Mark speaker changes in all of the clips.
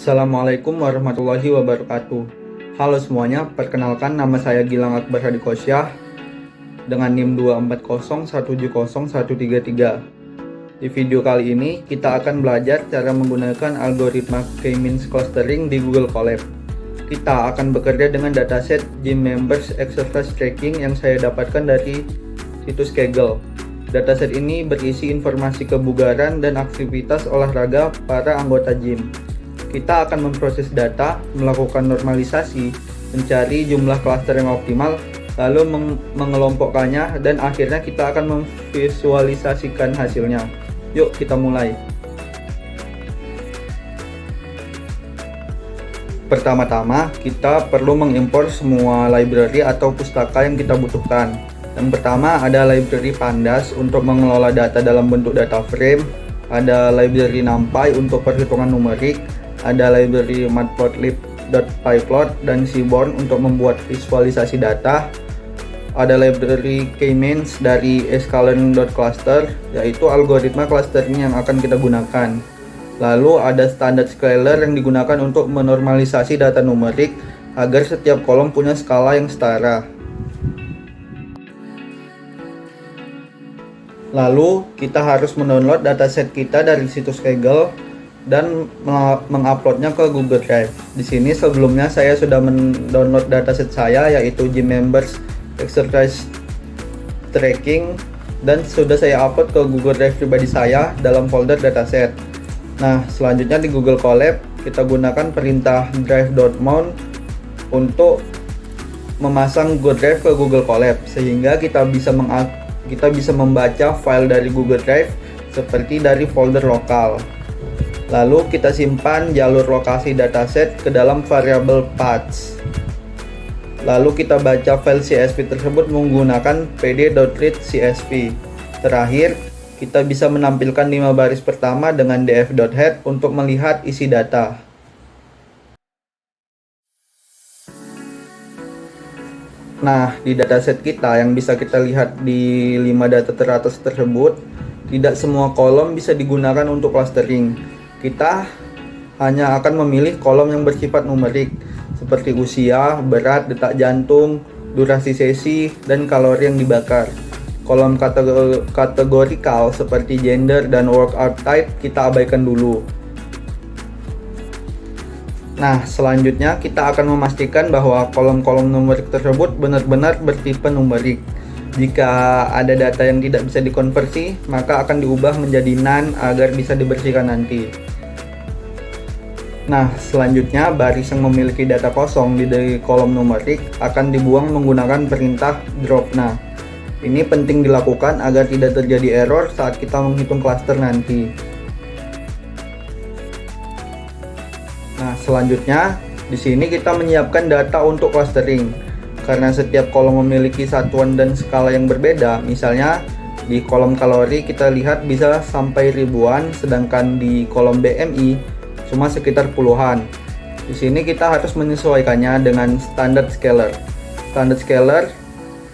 Speaker 1: Assalamualaikum warahmatullahi wabarakatuh. Halo semuanya, perkenalkan nama saya Gilang Akbar Hadikosyah dengan NIM 240170133. Di video kali ini kita akan belajar cara menggunakan algoritma K-means clustering di Google Colab. Kita akan bekerja dengan dataset Gym Members Exercise Tracking yang saya dapatkan dari situs Kaggle. Dataset ini berisi informasi kebugaran dan aktivitas olahraga para anggota gym. Kita akan memproses data, melakukan normalisasi, mencari jumlah klaster yang optimal, lalu mengelompokkannya, dan akhirnya kita akan memvisualisasikan hasilnya. Yuk kita mulai. Pertama-tama, kita perlu mengimpor semua library atau pustaka yang kita butuhkan. Yang pertama ada library Pandas untuk mengelola data dalam bentuk data frame, ada library NumPy untuk perhitungan numerik, ada library matplotlib.pyplot dan Seaborn untuk membuat visualisasi data, ada library K-means dari sklearn.cluster yaitu algoritma clustering yang akan kita gunakan. Lalu ada standard scaler yang digunakan untuk menormalisasi data numerik agar setiap kolom punya skala yang setara. Lalu kita harus mendownload dataset kita dari situs Kaggle dan menguploadnya ke Google Drive. Di sini sebelumnya saya sudah mendownload dataset saya yaitu Gym Members Exercise Tracking dan sudah saya upload ke Google Drive pribadi saya dalam folder dataset. Nah, selanjutnya di Google Colab kita gunakan perintah drive.mount untuk memasang Google Drive ke Google Colab sehingga kita bisa membaca file dari Google Drive seperti dari folder lokal. Lalu kita simpan jalur lokasi dataset ke dalam variabel paths. Lalu kita baca file CSV tersebut menggunakan pd.read CSV. Terakhir, kita bisa menampilkan 5 baris pertama dengan df.head untuk melihat isi data. Nah, di dataset kita yang bisa kita lihat di 5 data teratas tersebut, tidak semua kolom bisa digunakan untuk clustering. Kita hanya akan memilih kolom yang bersifat numerik seperti usia, berat, detak jantung, durasi sesi, dan kalori yang dibakar. Kolom kategorikal seperti gender dan workout type kita abaikan dulu. Nah, selanjutnya kita akan memastikan bahwa kolom-kolom numerik tersebut benar-benar bertipe numerik. Jika ada data yang tidak bisa dikonversi, maka akan diubah menjadi none agar bisa dibersihkan nanti. Nah, selanjutnya baris yang memiliki data kosong di kolom numerik akan dibuang menggunakan perintah dropna. Ini penting dilakukan agar tidak terjadi error saat kita menghitung klaster nanti. Nah, selanjutnya di sini kita menyiapkan data untuk clustering. Karena setiap kolom memiliki satuan dan skala yang berbeda, misalnya di kolom kalori kita lihat bisa sampai ribuan, sedangkan di kolom BMI cuma sekitar puluhan. Di sini kita harus menyesuaikannya dengan standard scaler. Standard scaler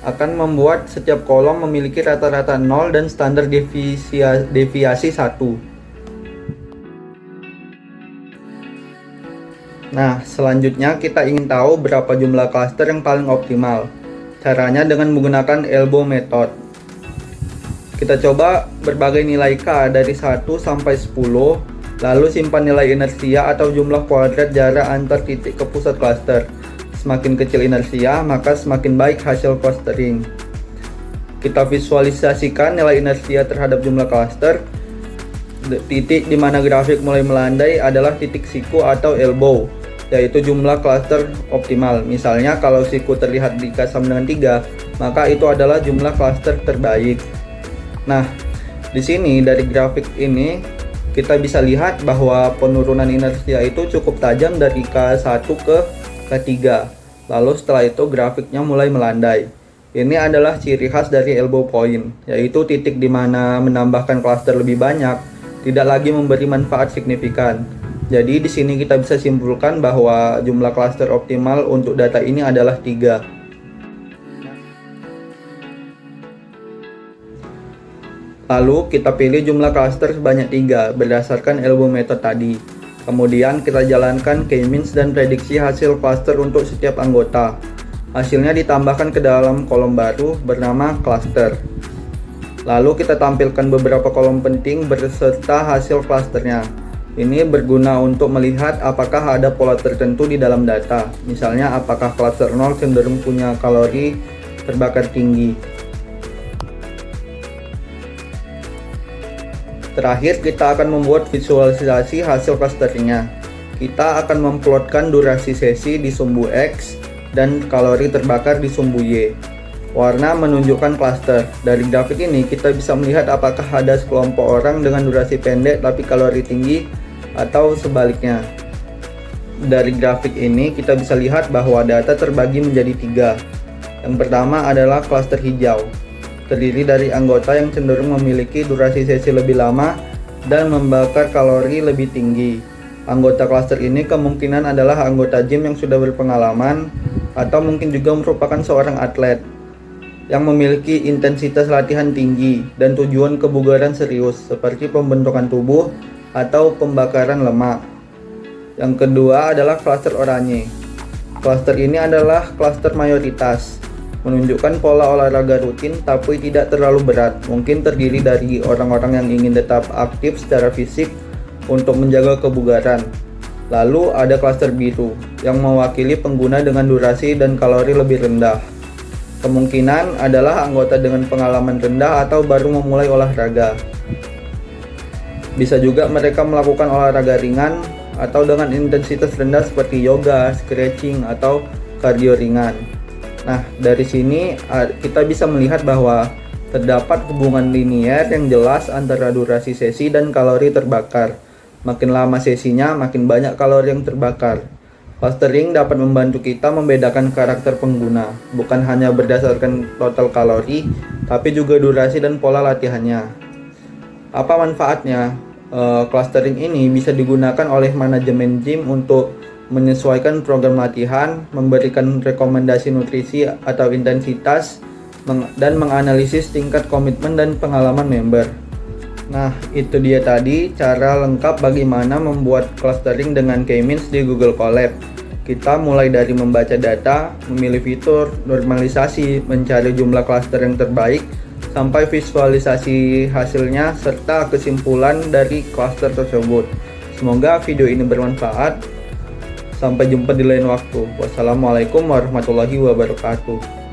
Speaker 1: akan membuat setiap kolom memiliki rata-rata 0 dan standar deviasi 1. Nah, selanjutnya kita ingin tahu berapa jumlah klaster yang paling optimal. Caranya dengan menggunakan elbow method. Kita coba berbagai nilai K dari 1 sampai 10, lalu simpan nilai inersia atau jumlah kuadrat jarak antar titik ke pusat klaster. Semakin kecil inersia, maka semakin baik hasil clustering. Kita visualisasikan nilai inersia terhadap jumlah klaster. Titik di mana grafik mulai melandai adalah titik siku atau elbow, yaitu jumlah klaster optimal. Misalnya kalau siku terlihat di K sama dengan 3, maka itu adalah jumlah klaster terbaik. Nah, di sini dari grafik ini kita bisa lihat bahwa penurunan inersia itu cukup tajam dari K1 ke K3. Lalu setelah itu grafiknya mulai melandai. Ini adalah ciri khas dari elbow point, yaitu titik di mana menambahkan klaster lebih banyak tidak lagi memberi manfaat signifikan. Jadi di sini kita bisa simpulkan bahwa jumlah klaster optimal untuk data ini adalah 3. Lalu kita pilih jumlah klaster sebanyak 3 berdasarkan elbow method tadi. Kemudian kita jalankan K-means dan prediksi hasil cluster untuk setiap anggota. Hasilnya ditambahkan ke dalam kolom baru bernama cluster. Lalu kita tampilkan beberapa kolom penting beserta hasil clusternya. Ini berguna untuk melihat apakah ada pola tertentu di dalam data. Misalnya apakah cluster 0 cenderung punya kalori terbakar tinggi. Terakhir, kita akan membuat visualisasi hasil clusternya. Kita akan memplotkan durasi sesi di sumbu X dan kalori terbakar di sumbu Y. Warna menunjukkan cluster. Dari grafik ini kita bisa melihat apakah ada sekelompok orang dengan durasi pendek tapi kalori tinggi atau sebaliknya. Dari grafik ini kita bisa lihat bahwa data terbagi menjadi 3. Yang pertama adalah cluster hijau. Terdiri dari anggota yang cenderung memiliki durasi sesi lebih lama dan membakar kalori lebih tinggi. Anggota cluster ini kemungkinan adalah anggota gym yang sudah berpengalaman atau mungkin juga merupakan seorang atlet yang memiliki intensitas latihan tinggi dan tujuan kebugaran serius seperti pembentukan tubuh atau pembakaran lemak. Yang kedua adalah cluster oranye. Cluster ini adalah cluster mayoritas, menunjukkan pola olahraga rutin tapi tidak terlalu berat, mungkin terdiri dari orang-orang yang ingin tetap aktif secara fisik untuk menjaga kebugaran. Lalu ada cluster biru yang mewakili pengguna dengan durasi dan kalori lebih rendah. Kemungkinan adalah anggota dengan pengalaman rendah atau baru memulai olahraga. Bisa juga mereka melakukan olahraga ringan atau dengan intensitas rendah seperti yoga, stretching, atau kardio ringan. Nah, dari sini kita bisa melihat bahwa terdapat hubungan linier yang jelas antara durasi sesi dan kalori terbakar. Makin lama sesinya, makin banyak kalori yang terbakar. Clustering dapat membantu kita membedakan karakter pengguna, bukan hanya berdasarkan total kalori, tapi juga durasi dan pola latihannya. Apa manfaatnya? Clustering ini bisa digunakan oleh manajemen gym untuk menyesuaikan program latihan, memberikan rekomendasi nutrisi atau intensitas, dan menganalisis tingkat komitmen dan pengalaman member. Nah, itu dia tadi cara lengkap bagaimana membuat clustering dengan K-means di Google Colab. Kita mulai dari membaca data, memilih fitur, normalisasi, mencari jumlah cluster yang terbaik, sampai visualisasi hasilnya serta kesimpulan dari cluster tersebut. Semoga video ini bermanfaat. Sampai jumpa di lain waktu. Wassalamualaikum warahmatullahi wabarakatuh.